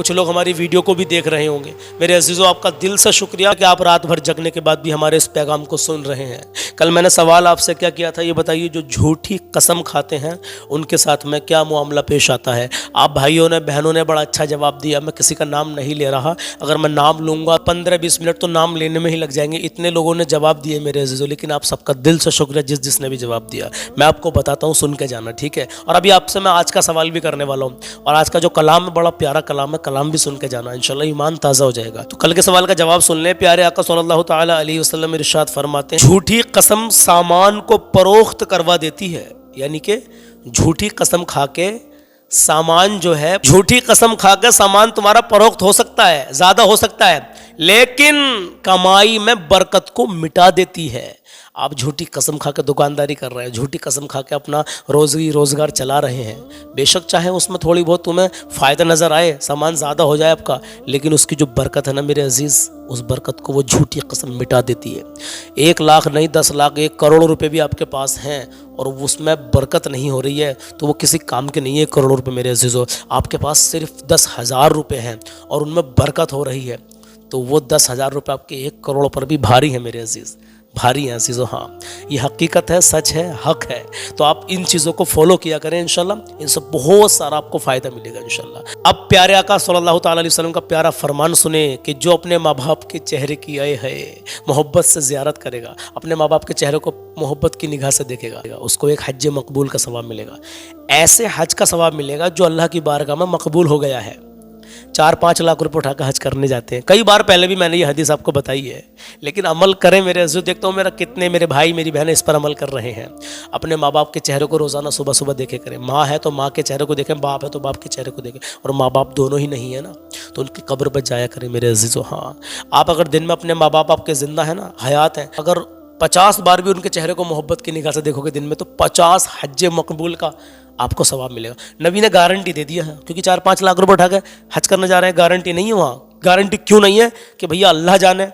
کچھ لوگ ہماری ویڈیو کو بھی دیکھ رہے ہوں گے. میرے عزیزوں آپ کا دل سے شکریہ کہ آپ رات بھر جگنے کے بعد بھی ہمارے اس پیغام کو سن رہے ہیں. کل میں نے سوال آپ سے کیا کیا تھا, یہ بتائیے جو جھوٹی قسم کھاتے ہیں ان کے ساتھ میں کیا معاملہ پیش آتا ہے. آپ بھائیوں نے بہنوں نے بڑا اچھا جواب دیا. میں کسی کا نام نہیں لے رہا, اگر میں نام لوں گا 15-20 منٹ تو نام لینے میں ہی لگ جائیں گے, اتنے لوگوں نے جواب دیے میرے عزیزوں. لیکن آپ سب کا دل سے شکریہ جس نے بھی جواب دیا. میں آپ کو بتاتا ہوں, سن کے جانا, ٹھیک ہے. اور ابھی آپ سے میں آج کا سوال بھی کرنے والا ہوں, اور آج کا جو کلام ہے بڑا پیارا کلام ہے, کلام بھی سن کے جانا, انشاءاللہ ایمان تازہ ہو جائے گا. تو کل کے سوال کا جواب سن لیں. پیارے آقا صلی اللہ تعالی علیہ وسلم ارشاد فرماتے ہیں, جھوٹی قسم سامان کو فروخت کروا دیتی ہے. یعنی کہ جھوٹی قسم کھا کے سامان جو ہے, جھوٹی قسم کھا کے سامان تمہارا فروخت ہو سکتا ہے, زیادہ ہو سکتا ہے, لیکن کمائی میں برکت کو مٹا دیتی ہے. آپ جھوٹی قسم کھا کے دکانداری کر رہے ہیں, جھوٹی قسم کھا کے اپنا روزگار چلا رہے ہیں, بے شک چاہے اس میں تھوڑی بہت تمہیں فائدہ نظر آئے, سامان زیادہ ہو جائے آپ کا, لیکن اس کی جو برکت ہے نا میرے عزیز, اس برکت کو وہ جھوٹی قسم مٹا دیتی ہے. 1 لاکھ نہیں 10 لاکھ 1 کروڑ روپے بھی آپ کے پاس ہیں اور اس میں برکت نہیں ہو رہی ہے تو وہ کسی کام کے نہیں ہے. 1 کروڑ روپے میرے عزیزو, آپ کے پاس صرف 10,000 روپے ہیں اور ان میں برکت ہو رہی ہے, تو وہ 10,000 روپے آپ کے 1 کروڑ پر بھی بھاری ہے میرے عزیز, بھاری ہیں عزیزو. ہاں یہ حقیقت ہے, سچ ہے, حق ہے. تو آپ ان چیزوں کو فالو کیا کریں انشاءاللہ, ان سے بہت سارا آپ کو فائدہ ملے گا انشاءاللہ. اب پیارے آقا صلی اللہ تعالی علیہ وسلم کا پیارا فرمان سنیں کہ جو اپنے ماں باپ کے چہرے کی آئے ہے محبت سے زیارت کرے گا, اپنے ماں باپ کے چہرے کو محبت کی نگاہ سے دیکھے گا, اس کو ایک حج مقبول کا ثواب ملے گا. ایسے حج کا ثواب ملے گا جو اللہ کی بارگاہ میں مقبول ہو گیا ہے. 4-5 لاکھ روپے اٹھا کر حج کرنے جاتے ہیں, کئی بار پہلے بھی میں نے یہ حدیث آپ کو بتائی ہے, لیکن عمل کریں میرے عزیز. دیکھتا ہوں میرا کتنے میرے بھائی میری بہنیں اس پر عمل کر رہے ہیں. اپنے ماں باپ کے چہرے کو روزانہ صبح صبح دیکھے کریں. ماں ہے تو ماں کے چہرے کو دیکھیں, باپ ہے تو باپ کے چہرے کو دیکھیں, اور ماں باپ دونوں ہی نہیں ہے نا تو ان کی قبر پر جایا کریں میرے عزیزو. ہاں آپ اگر دن میں اپنے ماں باپ آپ کے زندہ ہیں نا, حیات ہیں, اگر 50 بار بھی ان کے چہرے کو محبت کی نگاہ سے دیکھو گے دن میں, تو 50 حج مقبول کا آپ کو ثواب ملے گا. نبی نے گارنٹی دے دیا ہے, کیونکہ 4-5 لاکھ روپے اٹھا کے حج کرنے جا رہے ہیں, گارنٹی نہیں ہے وہاں. گارنٹی کیوں نہیں ہے کہ بھیا اللہ جانے,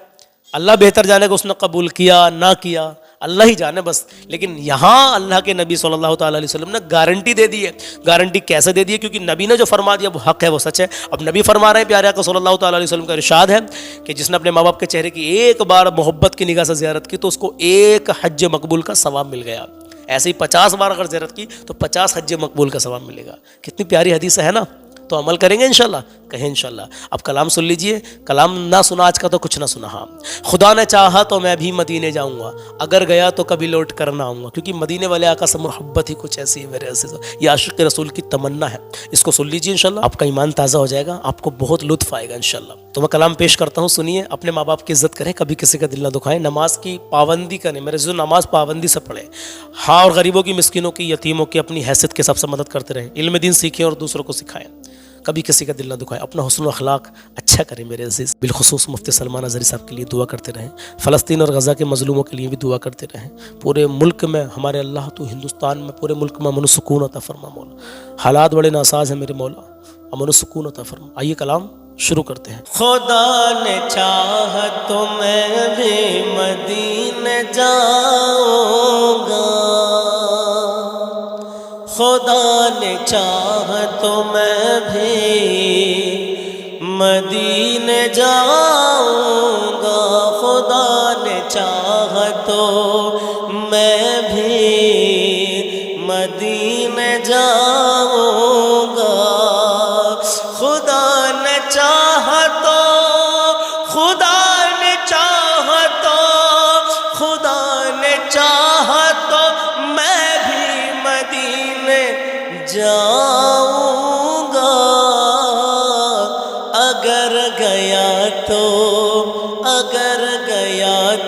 اللہ بہتر جانے کہ اس نے قبول کیا نہ کیا, اللہ ہی جانے بس. لیکن یہاں اللہ کے نبی صلی اللہ تعالی علیہ وسلم نے گارنٹی دے دی ہے. گارنٹی کیسے دے دی ہے؟ کیونکہ نبی نے جو فرما دیا وہ حق ہے, وہ سچ ہے. اب نبی فرما رہے ہیں, پیارے آقا صلی اللہ تعالی علیہ وسلم کا ارشاد ہے کہ جس نے اپنے ماں باپ کے چہرے کی ایک بار محبت کی نگاہ سے زیارت کی تو اس کو 1 حج مقبول کا ثواب مل گیا. ایسے ہی 50 بار اگر زیارت کی تو 50 حج مقبول کا ثواب ملے گا. کتنی پیاری حدیث ہے نا, تو عمل کریں گے انشاءاللہ, کہیں انشاءاللہ. اب کلام سن لیجئے, کلام نہ سنا آج کا تو کچھ نہ سنا. ہاں خدا نے چاہا تو میں بھی مدینے جاؤں گا, اگر گیا تو کبھی لوٹ کر نہ آؤں گا. کیونکہ مدینے والے آقا سے محبت ہی کچھ ایسی ہے میرے عزیزو, یہ عاشق رسول کی تمنا ہے. اس کو سن لیجئے انشاءاللہ, آپ کا ایمان تازہ ہو جائے گا, آپ کو بہت لطف آئے گا انشاءاللہ. تو میں کلام پیش کرتا ہوں, سنیے. اپنے ماں باپ کی عزت کریں, کبھی کسی کا دل نہ دکھائیں, نماز کی پابندی کریں میرے عزیزو, نماز پابندی سے پڑھیں. ہاں اور غریبوں کی, مسکینوں کی, یتیموں کی اپنی حیثیت کے سب سے مدد کرتے رہیں. علم دین سیکھیں اور دوسروں کو سکھائیں, کبھی کسی کا دل نہ دکھائیں. اپنا حسن و اخلاق اچھا کریں میرے عزیز. بالخصوص مفتی سلمان اظہری صاحب کے لیے دعا کرتے رہیں, فلسطین اور غزہ کے مظلوموں کے لیے بھی دعا کرتے رہیں. پورے ملک میں ہمارے اللہ تو ہندوستان میں پورے ملک میں امن و سکون عطا فرما مولا. حالات بڑے ناساز ہیں میرے مولا, امن و سکون عطا فرما. آئیے کلام شروع کرتے ہیں. خدا نے چاہا تو میں بھی مدینے جاؤں گا, خدا نے چاہا تو میں بھی مدینے جاؤں گا, خدا نے چاہا تو میں بھی مدینے جاؤں گا, خدا نے چاہا تو, خدا نے چاہا تو, خدا نے چاہا تو میں بھی مدینے جاؤں گا, اگر گیا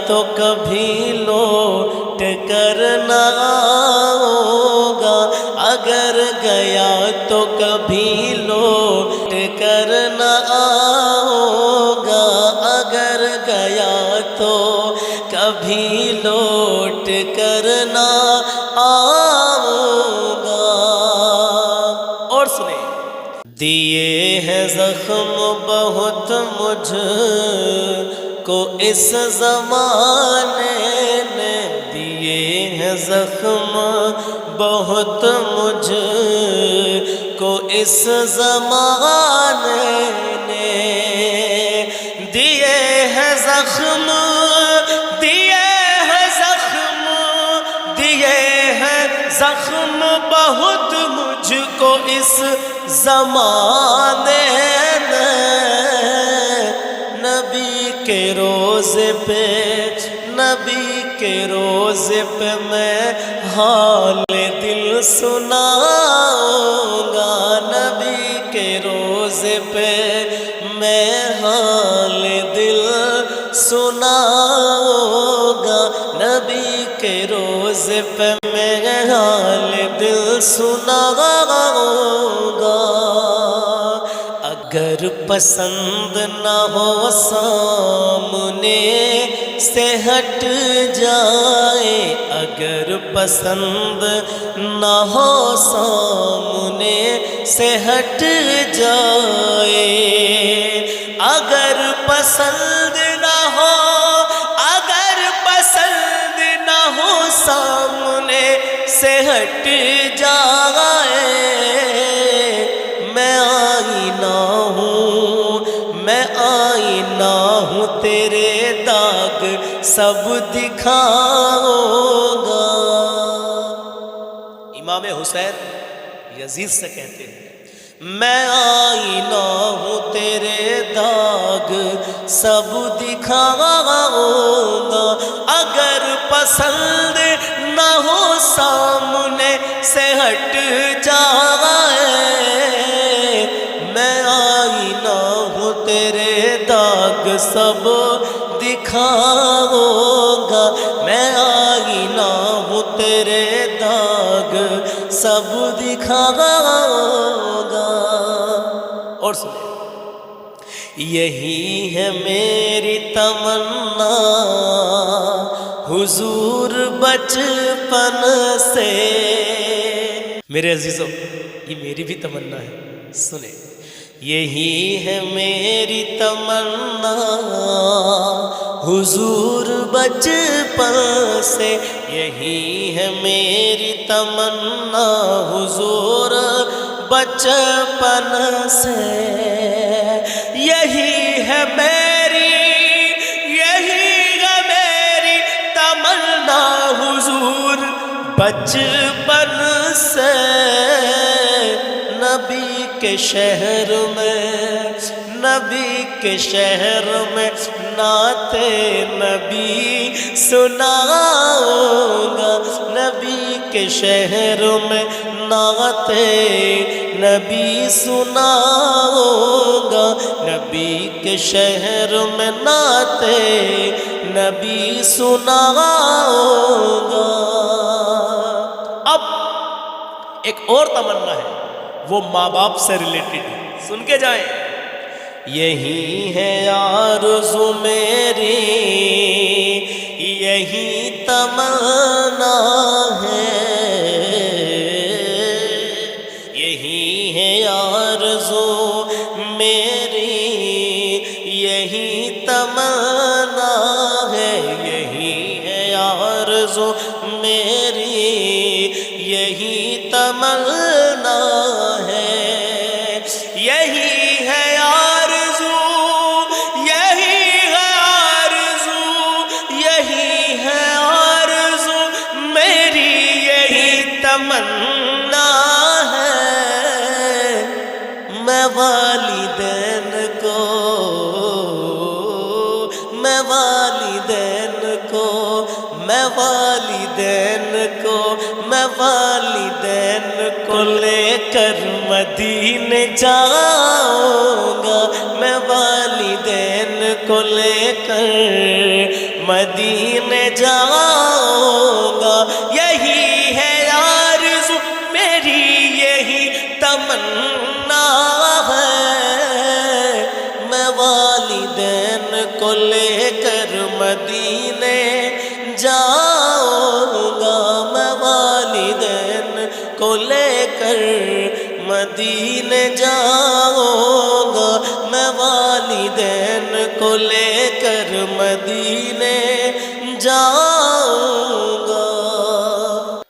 تو کبھی لوٹ کر نہ آؤں گا, اگر گیا تو کبھی لوٹ کر نہ آؤں گا, اگر گیا تو کبھی لوٹ کر نہ آؤں گا. اور سنیں, دیے ہیں زخم بہت مجھ کو اس زمانے نے, دیے ہیں زخم بہت مجھ کو اس زمانے زخم بہت مجھ کو اس زمانے نے، نبی کے روزے پہ، نبی کے روزے پہ میں حال دل سناؤں گا، نبی کے روزے پہ میں حال دل سناؤں گا، نبی کے روزے پہ میں حال دل سناؤں گا۔ اگر پسند نہ ہو سامنے سے ہٹ جائے، اگر پسند نہ ہو سامنے سے ہٹ جائے، اگر پسند نہ ہو، اگر پسند نہ ہو سامنے سے ہٹ جائے، میں آئینہ ہوں، میں آئینہ ہوں، تیرے داغ سب دکھاؤں گا۔ امام حسین یزید سے کہتے ہیں میں آئینہ ہوں، تیرے داغ سب دکھاؤں گا، اگر پسند نہ ہو سامنے سے ہٹ جائے، میں آئینہ ہوں، تیرے داغ سب دکھاؤں گا، میں آئینہ ہوں، تیرے داغ سب دکھاؤں گا۔ اور سنیں، یہی ہے میری تمنا حضور بچپن سے۔ میرے عزیزو، یہ میری بھی تمنا ہے، سنیں، یہی ہے میری تمنا حضور بچپن سے، یہی ہے میری تمنا حضور بچپن سے، یہی ہے میری، یہی ہے میری تمنا حضور بچپن سے، نبی کے شہر میں، نبی کے شہر میں نعت نبی سناؤں گا، نبی کے شہر میں نعت نبی سناؤں گا، نبی کے شہر میں نعت نبی سناؤں گا۔ اب ایک اور تمنا ہے، وہ ماں باپ سے ریلیٹڈ ہے، سن کے جائیں۔ یہی ہے آرزو میری، یہی تمنا ہے، یہی ہے آرزو میری، یہی تمنا ہے، یہی ہے آرزو میری، یہی تمنا ہے، یہی ہے آرزو، یہی ہے آرزو، یہی ہے آرزو میری، یہی تمنا ہے، میں والدین کو، میں والدین کو، میں والدین کو، میں والدین کو لے کر مدینے جاؤں گا، میں والدین کو لے کر مدینے جاؤں گا، یہی ہے آرزو میری، یہی تمنا ہے، میں والدین کو لے کر مدینے جاؤں گا، میں والدین کو لے کر مدینے جاؤں گا، میں والدین کو لے کر مدینے جاؤں گا۔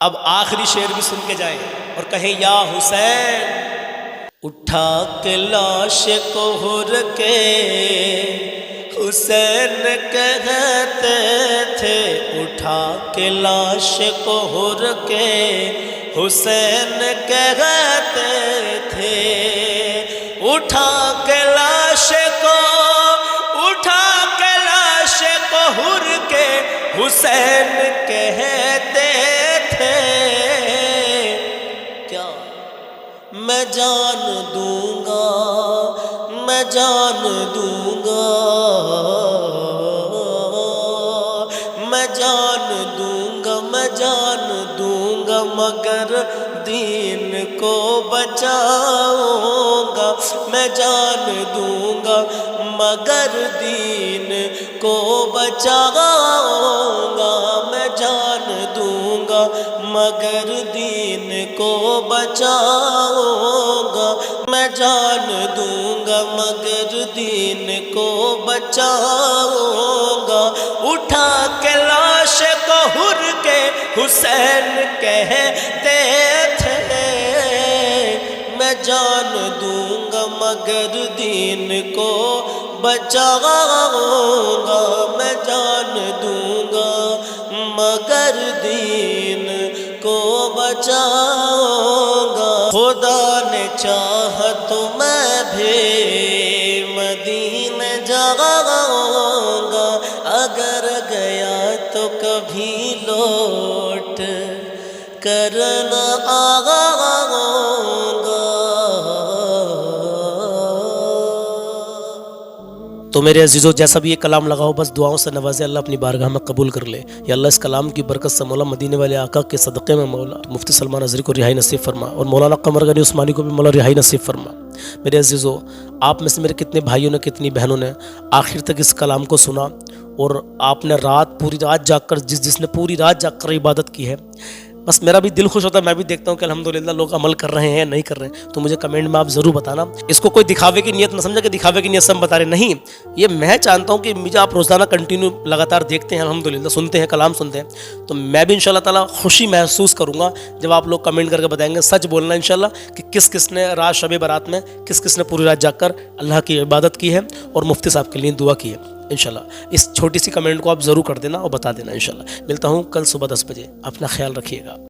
اب آخری شعر بھی سن کے جائیں اور کہیں یا حسین، اٹھا کے لاش کو ہر کے حسین کہتے تھے اٹھا کے لاش کو ہر کے، حسین کہتے تھے اٹھا کے لاش کو، اٹھا کے لاش کو ہر کے، حسین کہتے تھے کیا میں جان دوں گا، میں جان دوں گا، میں جان دوں گا، میں جان دوں گا، مگر دین کو بچاؤں گا، میں جان دوں گا مگر دین کو بچاؤں گا، میں جان دوں گا مگر دین کو بچاؤں گا، میں جان دوں گا مگر دین کو بچاؤں گا، اٹھا کے لاش کو ہر کے حسین کہتے تھے میں جان دوں گا مگر دین کو بچاؤں گا، میں جان دوں گا مگر دین کو بچاؤں گا، خدا نے چاہا تو میں بھی مدینے جاؤں گا، اگر گیا تو کبھی لوٹ کر نہ آؤں گا۔ تو میرے عزیزو جیسا بھی یہ کلام لگاؤ بس دعاؤں سے نوازے اللہ اپنی بارگاہ میں قبول کر لے، یا اللہ اس کلام کی برکت سے مولا مدینے والے آقا کے صدقے میں مولا مفتی سلمان اظہری کو رہائی نصیب فرما، اور مولانا قمر غنی عثمانی کو بھی مولا رہائی نصیب فرما۔ میرے عزیزو آپ میں سے میرے کتنے بھائیوں نے کتنی بہنوں نے آخر تک اس کلام کو سنا، اور آپ نے پوری رات جاگ کر جس نے پوری رات جاگ کر عبادت کی ہے، بس میرا بھی دل خوش ہوتا ہے، میں بھی دیکھتا ہوں کہ الحمدللہ لوگ عمل کر رہے ہیں نہیں کر رہے ہیں، تو مجھے کمنٹ میں آپ ضرور بتانا۔ اس کو کوئی دکھاوے کی نیت نہ سمجھا کہ دکھاوے کی نیت سے ہم بتا رہے، نہیں، یہ میں چاہتا ہوں کہ مجھے آپ روزانہ کنٹینیو لگاتار دیکھتے ہیں، الحمدللہ سنتے ہیں، کلام سنتے ہیں، تو میں بھی انشاءاللہ تعالیٰ خوشی محسوس کروں گا جب آپ لوگ کمنٹ کر کے بتائیں گے، سچ بولنا انشاءاللہ کہ کس کس نے رات شب برات میں کس کس نے پوری رات جاگ کر اللہ کی عبادت کی ہے اور مفتی صاحب کے لیے دعا کی ہے۔ انشاءاللہ اس چھوٹی سی کمنٹ کو آپ ضرور کر دینا اور بتا دینا۔ انشاءاللہ ملتا ہوں کل صبح 10 بجے، اپنا خیال رکھیے گا۔